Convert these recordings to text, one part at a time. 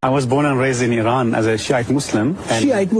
I was born and raised in Iran as a Shiite Muslim. Shiite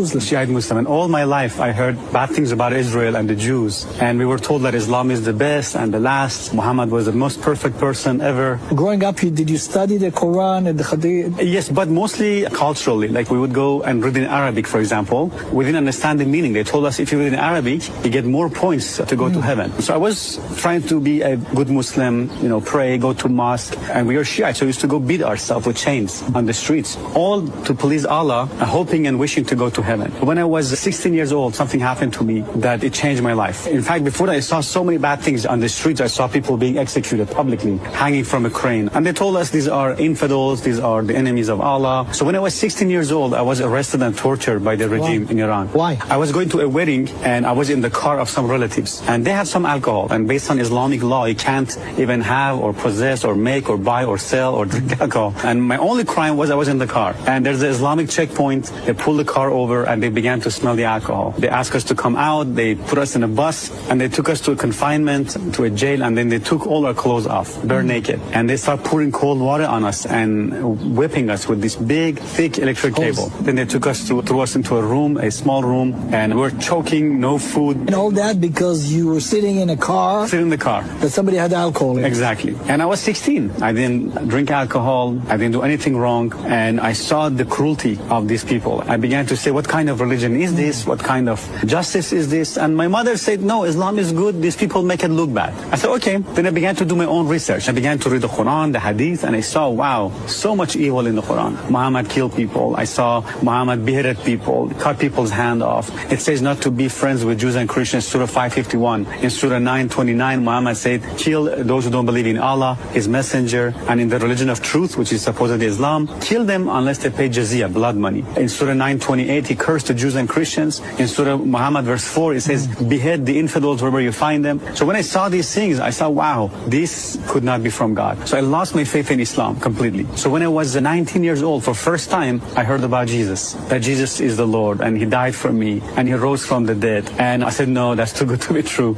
Muslim. And all my life I heard bad things about Israel and the Jews. And we were told that Islam is the best and the last. Muhammad was the most perfect person ever. Growing up, did you study the Quran and the Hadith? Yes, but mostly culturally. Like we would go and read in Arabic, for example. We didn't understand the meaning. They told us if you read in Arabic, you get more points to go to heaven. So I was trying to be a good Muslim, pray, go to mosque. And we were Shiite, so we used to go beat ourselves with chains on the streets, all to please Allah, hoping and wishing to go to heaven. When I was 16 years old, something happened to me that it changed my life. In fact, before that, I saw so many bad things on the streets. I saw people being executed publicly, hanging from a crane. And they told us these are infidels, these are the enemies of Allah. So when I was 16 years old, I was arrested and tortured by the regime in Iran. Why? I was going to a wedding and I was in the car of some relatives and they had some alcohol. And based on Islamic law, you can't even have or possess or make or buy or sell or drink alcohol. And my only crime was I was in the car. And there's an Islamic checkpoint. They pulled the car over and they began to smell the alcohol. They asked us to come out. They put us in a bus and they took us to a confinement, to a jail, and then they took all our clothes off, bare naked. And they started pouring cold water on us and whipping us with this big, thick electric cable. Then they took us, threw us into a room, a small room, and we were choking, no food. And all that because you were sitting in a car? Sitting in the car. That somebody had alcohol in. Exactly. And I was 16. I didn't drink alcohol. I didn't do anything wrong. And I saw the cruelty of these people. I began to say, what kind of religion is this? What kind of justice is this? And my mother said, no, Islam is good. These people make it look bad. I said, okay. Then I began to do my own research. I began to read the Quran, the Hadith, and I saw, wow, so much evil in the Quran. Muhammad killed people. I saw Muhammad beheaded people, cut people's hand off. It says not to be friends with Jews and Christians, Surah 551. In Surah 929, Muhammad said, kill those who don't believe in Allah, His messenger, and in the religion of truth, which is supposedly Islam, kill them unless they pay jizya, blood money. In Surah 928, he cursed the Jews and Christians. In Surah Muhammad, verse 4, it says, behead the infidels wherever you find them. So when I saw these things, I saw, wow, this could not be from God. So I lost my faith in Islam completely. So when I was 19 years old, for first time, I heard about Jesus, that Jesus is the Lord, and He died for me, and He rose from the dead. And I said, no, that's too good to be true.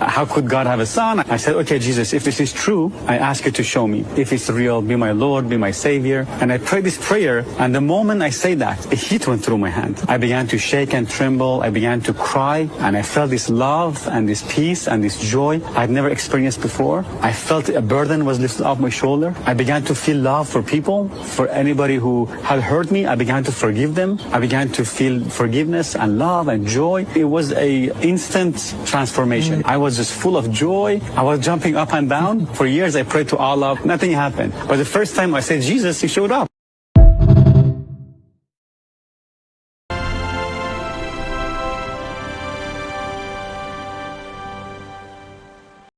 How could God have a son? I said, okay, Jesus, if this is true, I ask you to show me. If it's real, be my Lord, be my Savior. And I prayed this prayer, and the moment I say that, a heat went through my hand. I began to shake and tremble. I began to cry, and I felt this love and this peace and this joy I'd never experienced before. I felt a burden was lifted off my shoulder. I began to feel love for people, for anybody who had hurt me. I began to forgive them. I began to feel forgiveness and love and joy. It was a instant transformation. I was just full of joy. I was jumping up and down. For years I prayed to Allah. Nothing happened. But the first time I said, Jesus, He showed up.